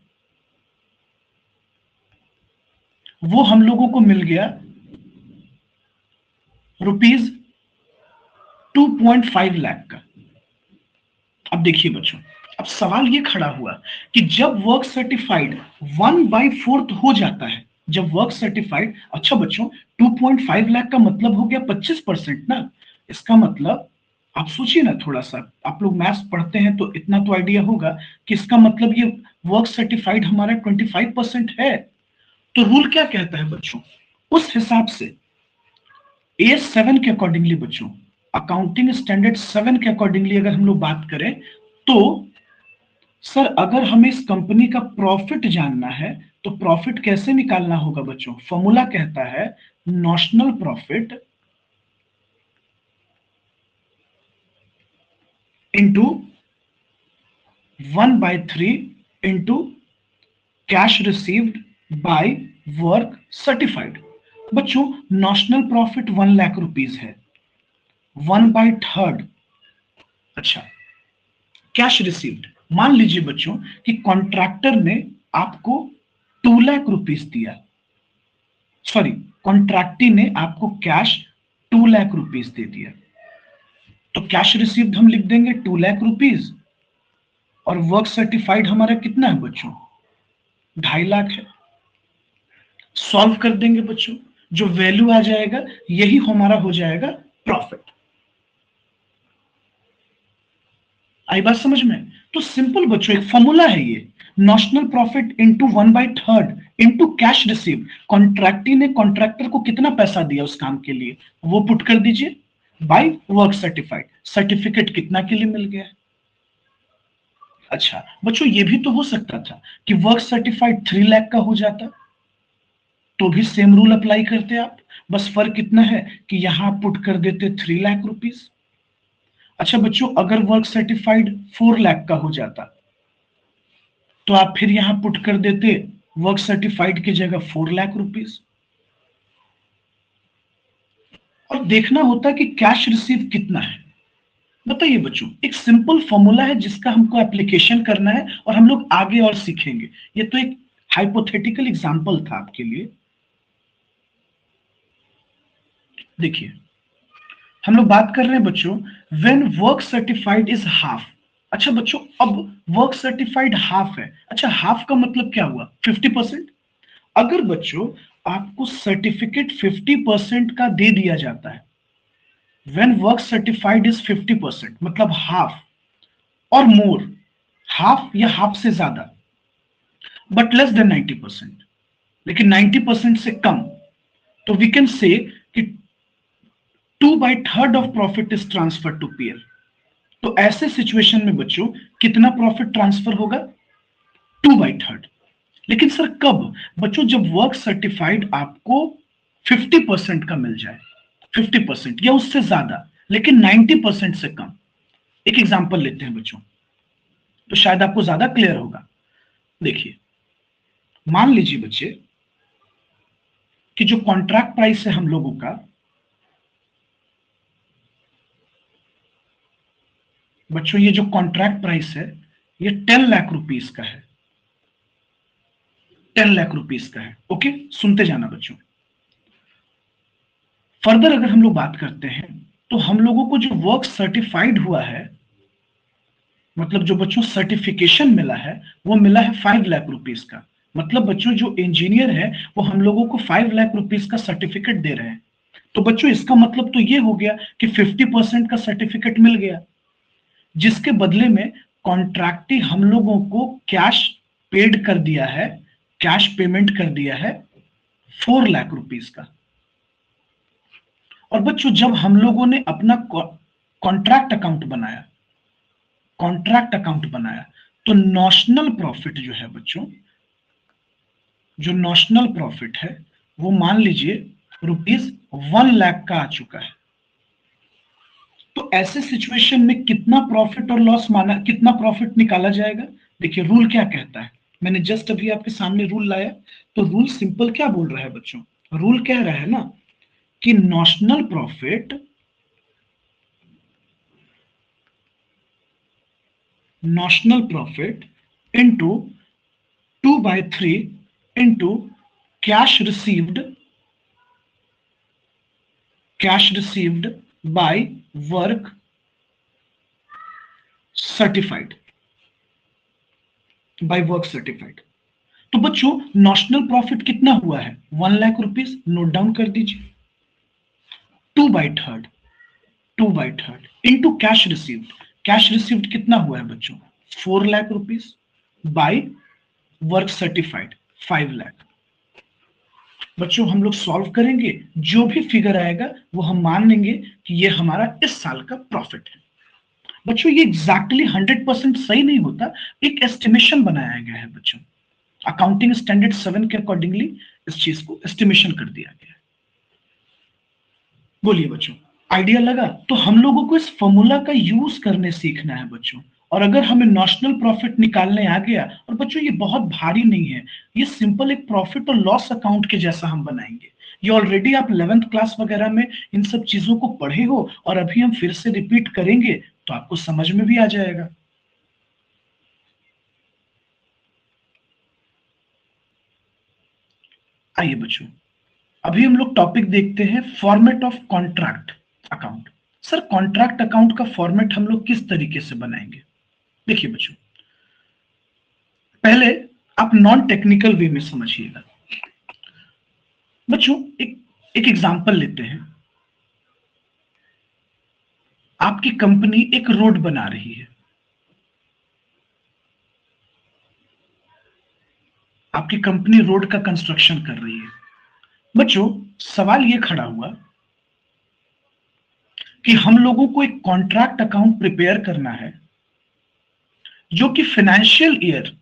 S1: वो हम लोगों को मिल गया ₹2.5 लाख का। अब देखिए बच्चों, अब सवाल ये खड़ा हुआ कि जब वर्क सर्टिफाइड 1/4 हो जाता है, जब वर्क सर्टिफाइड, अच्छा बच्चों 2.5 लाख का मतलब हो गया 25% ना। इसका मतलब आप सोचिए ना, थोड़ा सा आप लोग मैथ्स पढ़ते हैं तो इतना तो आइडिया होगा कि इसका मतलब ये वर्क सर्टिफाइड हमारा 25% है। तो रूल क्या कहता है बच्चों? उस हिसाब से A7 के अकॉर्डिंगली बच्चों, अकाउंटिंग स्टैंडर्ड 7 के अकॉर्डिंगली अगर हम लोग बात करें, तो सर अगर हमें इस कंपनी का प्रॉफिट जानना है तो प्रॉफिट कैसे निकालना होगा बच्चों? फॉर्मूला कहता है notional profit into 1/3 into cash received by work certified. बच्चों नॉशनल प्रॉफिट 1 लाख रुपीज है, 1/3। अच्छा, कैश रिसीव्ड, मान लीजिए बच्चों कि कॉन्ट्रैक्टर ने आपको 2 लाख रुपीज दिया, सॉरी कॉन्ट्रैक्टी ने आपको कैश 2 लाख रुपीज दे दिया, तो कैश रिसीव्ड हम लिख देंगे 2 लाख रुपीज, और वर्क सर्टिफाइड हमारा कितना है बच्चों? 2.5 लाख है। सॉल्व कर देंगे बच्चों, जो वैल्यू आ जाएगा यही हमारा हो जाएगा प्रॉफिट। आई बात समझ में? तो सिंपल बच्चों, एक फॉर्मूला है ये, notional profit into 1/3 into cash receive. Contractee ने कॉन्ट्रैक्टर को कितना पैसा दिया उस काम के लिए, वो पुट कर दीजिए बाय वर्क सर्टिफाइड, सर्टिफिकेट कितना के लिए मिल गया है। अच्छा बच्चों, ये भी तो हो सकता था कि वर्क सर्टिफाइड 3 लाख का हो जाता, तो भी सेम रूल अप्लाई करते आप, बस फर्क इतना है कि यहां पुट कर देते 3 लाख रुपीज। अच्छा बच्चों, अगर वर्क सर्टिफाइड 4 लाख का हो जाता, तो आप फिर यहां पुट कर देते वर्क सर्टिफाइड की जगह 4 लाख रुपीज। और देखना होता है कि कैश रिसीव कितना है। बताइए बच्चों, एक सिंपल फॉर्मूला है जिसका हमको एप्लीकेशन करना है और हम लोग आगे और सीखेंगे। ये तो एक हाइपोथेटिकल एग्जांपल था आपके लिए। देखिए, हम लोग बात कर रहे हैं बच्चों, when work certified is half. अच्छा बच्चों, अब वर्क सर्टिफाइड हाफ है। अच्छा, हाफ का मतलब क्या हुआ? 50%। अगर बच्चों आपको सर्टिफिकेट 50% का दे दिया जाता है, व्हेन वर्क सर्टिफाइड इज 50%, मतलब हाफ और मोर, हाफ या हाफ से ज्यादा, बट लेस देन 90%, लेकिन 90% से कम, तो वी कैन से कि 2/3 of profit is transfer to PL. तो ऐसे सिचुएशन में बच्चों कितना प्रॉफिट ट्रांसफर होगा? 2/3। लेकिन सर कब? बच्चों जब वर्क सर्टिफाइड आपको 50% का मिल जाए, 50% या उससे ज्यादा, लेकिन 90% से कम। एक एग्जांपल लेते हैं बच्चों, तो शायद आपको ज्यादा क्लियर होगा। देखिए, मान लीजिए बच्चे कि जो कॉन्ट्रैक्ट प्राइस है हम लोगों का, बच्चों ये जो कॉन्ट्रैक्ट प्राइस है ये 10 लाख रुपीस का है। 10 लाख रुपीस का है। ओके, सुनते जाना बच्चों। फर्दर अगर हम लोग बात करते हैं, तो हम लोगों को जो वर्क सर्टिफाइड हुआ है, मतलब जो बच्चों सर्टिफिकेशन मिला है, वो मिला है 5 लाख रुपीस का। मतलब बच्चों जो इंजीनियर है वो हम लोगों को 5 लाख रुपीस का सर्टिफिकेट दे रहे हैं। तो बच्चों इसका मतलब तो ये हो गया कि 50% का सर्टिफिकेट मिल गया, जिसके बदले में कॉन्ट्रैक्टी हम लोगों को कैश पेड कर दिया है, कैश पेमेंट कर दिया है 4 लाख रुपीस का। और बच्चों जब हम लोगों ने अपना कॉन्ट्रैक्ट अकाउंट बनाया, कॉन्ट्रैक्ट अकाउंट बनाया, तो नॉशनल प्रॉफिट जो है बच्चों, जो नॉशनल प्रॉफिट है वो मान लीजिए ₹1 लाख का आ चुका है। तो ऐसे सिचुएशन में कितना प्रॉफिट और लॉस माना, कितना प्रॉफिट निकाला जाएगा? देखिए रूल क्या कहता है, मैंने जस्ट अभी आपके सामने रूल लाया। तो रूल सिंपल क्या बोल रहा है बच्चों? रूल कह रहा है ना कि notional profit, notional profit into 2/3 into cash received, cash received by work certified, by work certified. तो बच्चों नॉशनल प्रॉफिट कितना हुआ है? 1 लाख रुपीस। नोट डाउन कर दीजिए। 2/3, 2/3 into cash received, cash received कितना हुआ है बच्चों? 4 lakh rupees by work certified 5 lakh. बच्चों हम लोग सॉल्व करेंगे, जो भी फिगर आएगा वो हम मान लेंगे कि ये हमारा इस साल का प्रॉफिट है। बच्चों ये एग्जैक्टली 100% सही नहीं होता, एक एस्टिमेशन बनाया गया है बच्चों। अकाउंटिंग स्टैंडर्ड 7 के अकॉर्डिंगली इस चीज को एस्टिमेशन कर दिया गया है। बोलिए बच्चों, आइडिया लगा? तो हम लोगों को इस फॉर्मूला का यूज करने सीखना है बच्चों। और अगर हमें नॉशनल प्रॉफिट निकालने आ गया, और बच्चों ये बहुत भारी नहीं है, ये सिंपल एक प्रॉफिट और लॉस अकाउंट के जैसा हम बनाएंगे। ये ऑलरेडी आप 11th क्लास वगैरह में इन सब चीजों को पढ़े हो, और अभी हम फिर से रिपीट करेंगे तो आपको समझ में भी आ जाएगा। आइए बच्चों, अभी हम लोग टॉपिक देखते हैं format of contract account. Sir contract account का फॉर्मेट हम लोग किस तरीके से बनाएंगे? देखिए बच्चों, पहले आप नॉन टेक्निकल वे में समझिएगा। बच्चों एक एक एग्जांपल लेते हैं। आपकी कंपनी एक रोड बना रही है, आपकी कंपनी रोड का कंस्ट्रक्शन कर रही है। बच्चों सवाल ये खड़ा हुआ कि हम लोगों को एक कॉन्ट्रैक्ट अकाउंट प्रिपेयर करना है जो कि फाइनेंशियल ईयर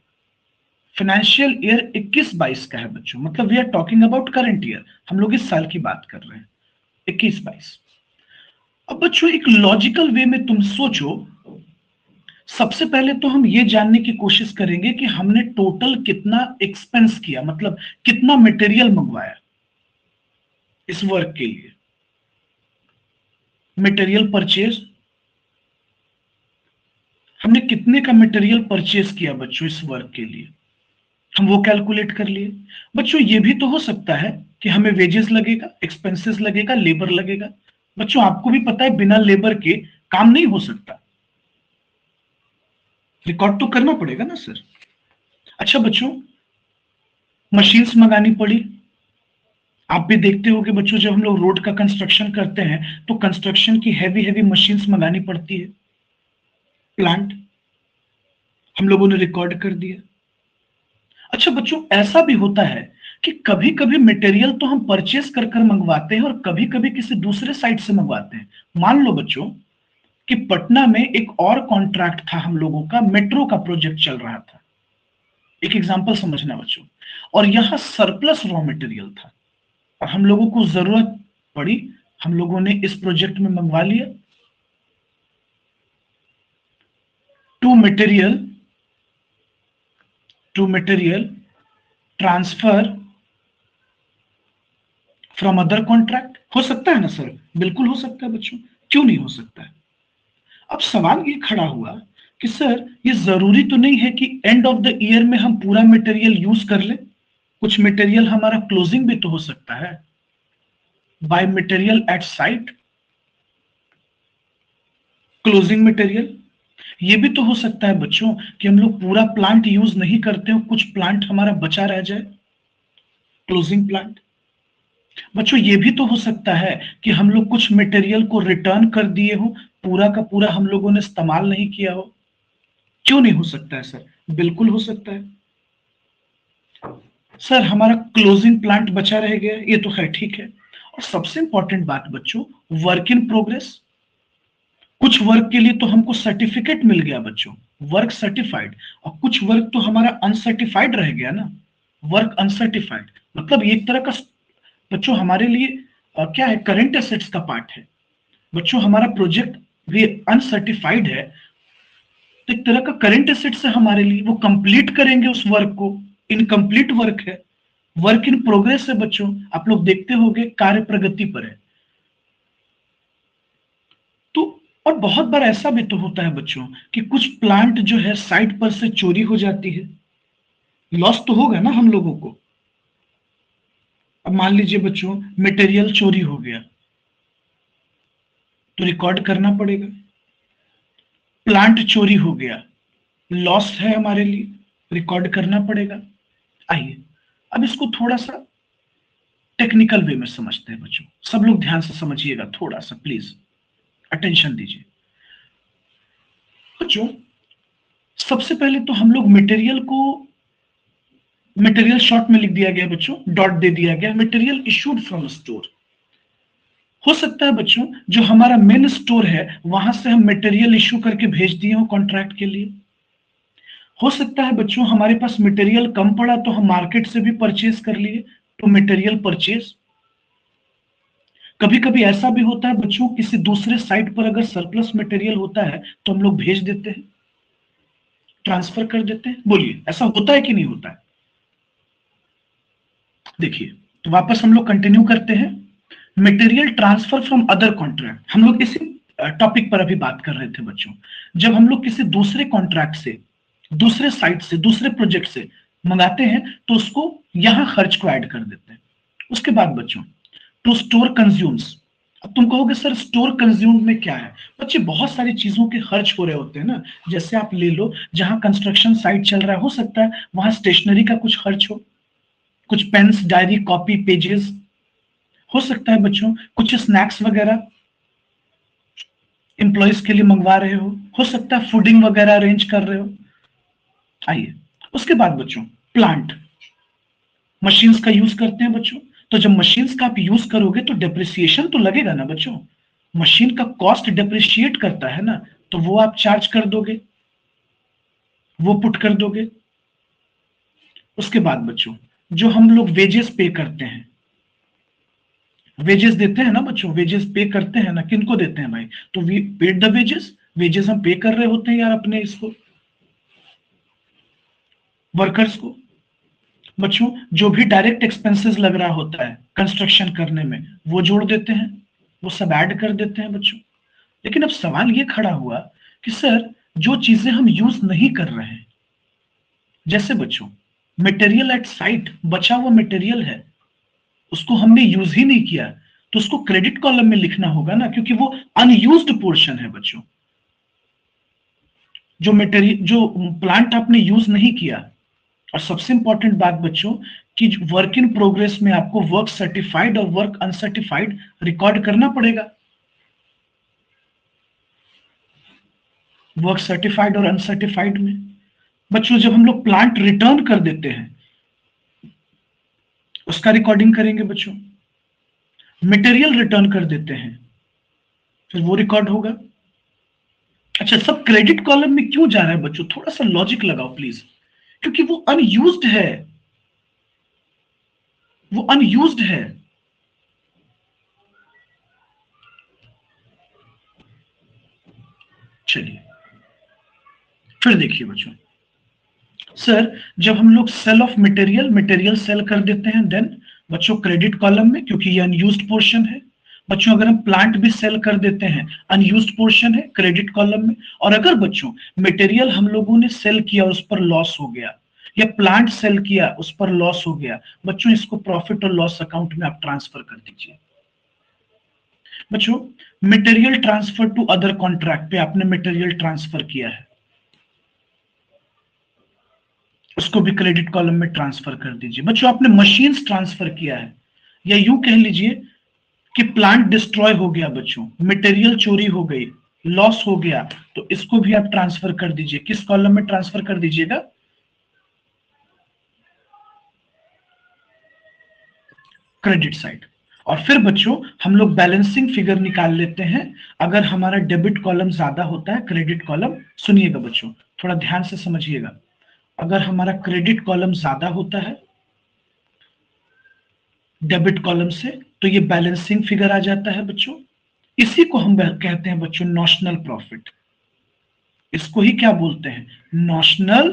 S1: 21-22 का है बच्चों। मतलब we are talking about current year, हम लोग इस साल की बात कर रहे हैं, 21-22। अब बच्चों एक लॉजिकल वे में तुम सोचो, सबसे पहले तो हम ये जानने की कोशिश करेंगे कि हमने टोटल कितना एक्सपेंस किया, मतलब कितना मटेरियल मंगवाया इस वर्क के लिए। मटेरियल परचेज, हमने कितने का मटेरियल परचेज किया बच्चों इस वर्क के लिए, हम वो कैलकुलेट कर लिए। बच्चों ये भी तो हो सकता है कि हमें वेजेस लगेगा, एक्सपेंसेस लगेगा, लेबर लगेगा। बच्चों आपको भी पता है बिना लेबर के काम नहीं हो सकता, रिकॉर्ड तो करना पड़ेगा ना सर। अच्छा बच्चों, मशीन्स मंगानी पड़ी। आप भी देखते हो कि बच्चों जब हम लोग रोड का कंस्ट्रक्शन करते हैं तो कंस्ट्रक्शन की हैवी हैवी मशीन्स मंगानी पड़ती है। प्लांट हम लोगों ने रिकॉर्ड कर दिया। अच्छा बच्चों, ऐसा भी होता है कि कभी कभी मटेरियल तो हम परचेस कर कर मंगवाते हैं और कभी कभी किसी दूसरे साइट से मंगवाते हैं। मान लो बच्चों कि पटना में एक और कॉन्ट्रैक्ट था हम लोगों का, मेट्रो का प्रोजेक्ट चल रहा था। एक एग्जांपल समझना बच्चों, और यहां सरप्लस रॉ मटेरियल था और हम लोगों को जरूरत पड़ी, हम लोगों ने इस प्रोजेक्ट में मंगवा लिया। To material transfer from other contract, हो सकता है ना सर? बिल्कुल हो सकता है बच्चों, क्यों नहीं हो सकता है। अब सवाल ये खड़ा हुआ कि सर ये जरूरी तो नहीं है कि एंड ऑफ द ईयर में हम पूरा मटेरियल यूज कर लें, कुछ मटेरियल हमारा क्लोजिंग भी तो हो सकता है। By material at site, closing material, ये भी तो हो सकता है बच्चों कि हम लोग पूरा प्लांट यूज नहीं करते हो, कुछ प्लांट हमारा बचा रह जाए, क्लोजिंग प्लांट। बच्चों ये भी तो हो सकता है कि हम लोग कुछ मटेरियल को रिटर्न कर दिए हो, पूरा का पूरा हम लोगों ने इस्तेमाल नहीं किया हो। क्यों नहीं हो सकता है सर? बिल्कुल हो सकता है। सर हमारा क्लोजिंग प्लांट बचा रह गया, ये तो खैर ठीक है। और सबसे इंपॉर्टेंट बात बच्चों, वर्क इन प्रोग्रेस। कुछ वर्क के लिए तो हमको सर्टिफिकेट मिल गया बच्चों, वर्क सर्टिफाइड, और कुछ वर्क तो हमारा अनसर्टिफाइड रह गया ना, वर्क अनसर्टिफाइड। मतलब ये एक तरह का बच्चों हमारे लिए क्या है, करंट एसेट्स का पार्ट है। बच्चों हमारा प्रोजेक्ट भी अनसर्टिफाइड है तो एक तरह का करंट एसेट्स है हमारे लिए, वो कंप्लीट करेंगे उस वर्क को, इनकम्प्लीट वर्क है, वर्क इन प्रोग्रेस है बच्चों। आप लोग देखते होंगे कार्य प्रगति पर है। तो और बहुत बार ऐसा भी तो होता है बच्चों कि कुछ प्लांट जो है साइट पर से चोरी हो जाती है, लॉस तो होगा ना हम लोगों को। अब मान लीजिए बच्चों मटेरियल चोरी हो गया तो रिकॉर्ड करना पड़ेगा। प्लांट चोरी हो गया, लॉस है हमारे लिए, रिकॉर्ड करना पड़ेगा। आइए अब इसको थोड़ा सा टेक्निकल वे में समझते हैं बच्चों, सब लोग ध्यान से समझिएगा, थोड़ा सा प्लीज अटेंशन दीजिए। बच्चों सबसे पहले तो हम लोग मटेरियल शॉर्ट में लिख दिया गया बच्चों, डॉट दे दिया गया, मटेरियल इशूड फ्रॉम स्टोर। हो सकता है बच्चों जो हमारा मेन स्टोर है वहां से हम मटेरियल इशू करके भेज दिए हो कॉन्ट्रैक्ट के लिए। हो सकता है बच्चों हमारे पास मटेरियल कम पड़ा तो हम मार्केट से भी परचेज कर लिए, तो मटेरियल परचेज। कभी कभी ऐसा भी होता है बच्चों, किसी दूसरे साइट पर अगर सरप्लस मटेरियल होता है तो हम लोग भेज देते हैं, ट्रांसफर कर देते हैं। बोलिए ऐसा होता है कि नहीं होता है? देखिए तो वापस हम लोग कंटिन्यू करते हैं। Material transfer from other contract, हम लोग इसी टॉपिक पर अभी बात कर रहे थे बच्चों। जब हम लोग किसी दूसरे कॉन्ट्रैक्ट से, दूसरे साइट से, दूसरे प्रोजेक्ट से मंगाते हैं तो उसको यहां खर्च को ऐड कर देते हैं। उसके बाद बच्चों टू स्टोर कंज्यूम्स। अब तुम कहोगे सर स्टोर कंज्यूम में क्या है? बच्चे बहुत सारी चीजों के खर्च हो रहे होते हैं ना, जैसे आप ले लो जहां कंस्ट्रक्शन साइट चल रहा है, हो सकता है वहां स्टेशनरी का कुछ खर्च हो, कुछ पेन्स, डायरी, कॉपी, पेजेस। हो सकता है बच्चों कुछ स्नैक्स वगैरह एम्प्लॉयज के लिए मंगवा रहे हो सकता है फूडिंग वगैरह अरेंज कर रहे हो। आइए उसके बाद बच्चों प्लांट, मशीन्स का यूज करते हैं बच्चों। तो जब मशीन्स का आप यूज करोगे तो डेप्रिसिएशन तो लगेगा ना बच्चों, मशीन का कॉस्ट डेप्रिशिएट करता है ना, तो वो आप चार्ज कर दोगे, वो पुट कर दोगे। उसके बाद बच्चों जो हम लोग वेजेस पे करते हैं, वेजेस देते हैं ना बच्चों, वेजेस पे करते हैं ना, किनको देते हैं भाई? तो we paid the wages, wages हम पे कर रहे होते हैं यार अपने इसको वर्कर्स को। बच्चों जो भी डायरेक्ट एक्सपेंसेस लग रहा होता है कंस्ट्रक्शन करने में वो जोड़ देते हैं, वो सब ऐड कर देते हैं बच्चों। लेकिन अब सवाल ये खड़ा हुआ कि सर जो चीजें हम यूज नहीं कर रहे हैं, जैसे बच्चों मटेरियल एट साइट, बचा हुआ मटेरियल है, उसको हमने यूज ही नहीं किया, तो उसको क्रेडिट कॉलम में लिखना होगा ना, क्योंकि वो अनयूज्ड पोर्शन है बच्चों। जो मटेरियल, जो प्लांट आपने यूज नहीं किया। और सबसे इंपॉर्टेंट बात बच्चों कि वर्क इन प्रोग्रेस में आपको वर्क सर्टिफाइड और वर्क अनसर्टिफाइड रिकॉर्ड करना पड़ेगा। वर्क सर्टिफाइड और अनसर्टिफाइड में बच्चों जब हम लोग प्लांट रिटर्न कर देते हैं उसका रिकॉर्डिंग करेंगे बच्चों। मटेरियल रिटर्न कर देते हैं फिर वो रिकॉर्ड होगा। अच्छा, सब क्रेडिट कॉलम में क्यों जा रहा है बच्चों? थोड़ा सा लॉजिक लगाओ प्लीज, क्योंकि वो अनयूज्ड है, वो अनयूज्ड है। चलिए फिर देखिए बच्चों, सर जब हम लोग सेल ऑफ मटेरियल सेल कर देते हैं देन बच्चों क्रेडिट कॉलम में, क्योंकि ये अनयूज्ड पोर्शन है। बच्चों अगर हम प्लांट भी सेल कर देते हैं, अनयूज्ड पोर्शन है, क्रेडिट कॉलम में। और अगर बच्चों मटेरियल हम लोगों ने सेल किया और उस पर लॉस हो गया, या प्लांट सेल किया उस पर लॉस हो गया, बच्चों इसको प्रॉफिट और लॉस अकाउंट में आप ट्रांसफर कर दीजिए। बच्चों material transfer to other contract पे आपने मटेरियल ट्रांसफर किया है, उसको भी क्रेडिट कॉलम में ट्रांसफर कर दीजिए। बच्चों आपने मशीन्स ट्रांसफर किया है, या यूं कह लीजिए कि प्लांट डिस्ट्रॉय हो गया बच्चों, मटेरियल चोरी हो गई, लॉस हो गया, तो इसको भी आप ट्रांसफर कर दीजिए। किस कॉलम में ट्रांसफर कर दीजिएगा? Credit side. और फिर बच्चों हम लोग बैलेंसिंग फिगर निकाल लेते हैं। अगर हमारा डेबिट कॉलम ज्यादा होता है, क्रेडिट कॉलम, सुनिएगा बच्चों थोड़ा ध्यान से समझिएगा, अगर हमारा क्रेडिट कॉलम ज्यादा होता है डेबिट कॉलम से, तो ये बैलेंसिंग फिगर आ जाता है बच्चों। इसी को हम कहते हैं बच्चों नॉशनल प्रॉफिट। इसको ही क्या बोलते हैं? Notional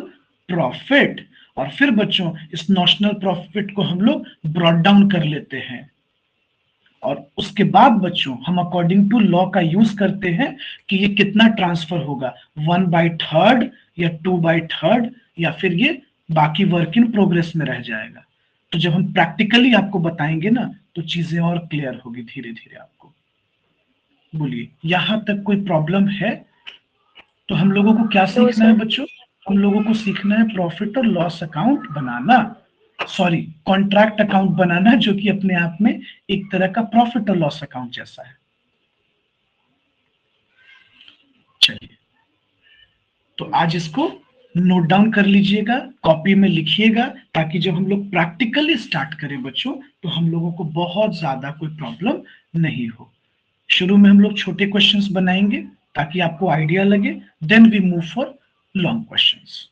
S1: profit. और फिर बच्चों इस नॉशनल प्रॉफिट को हम लोग ब्रॉट डाउन कर लेते हैं, और उसके बाद बच्चों हम अकॉर्डिंग टू लॉ का यूज करते हैं कि ये कितना ट्रांसफर होगा, 1/3 या 2/3, या फिर ये बाकी वर्क इन प्रोग्रेस में रह जाएगा। तो जब हम प्रैक्टिकली आपको बताएंगे ना तो चीजें और क्लियर होगी धीरे धीरे आपको। बोलिए यहां तक कोई प्रॉब्लम है? तो हम लोगों को क्या सीखना है बच्चों? हम लोगों को सीखना है प्रॉफिट और लॉस अकाउंट बनाना, सॉरी कॉन्ट्रैक्ट अकाउंट बनाना, जो कि अपने आप में एक तरह का प्रॉफिट और लॉस अकाउंट जैसा है। चलिए तो आज इसको नोट डाउन कर लीजिएगा, कॉपी में लिखिएगा, ताकि जब हम लोग प्रैक्टिकली स्टार्ट करें बच्चों तो हम लोगों को बहुत ज्यादा कोई प्रॉब्लम नहीं हो। शुरू में हम लोग छोटे क्वेश्चंस बनाएंगे ताकि आपको आइडिया लगे, then we move for long questions.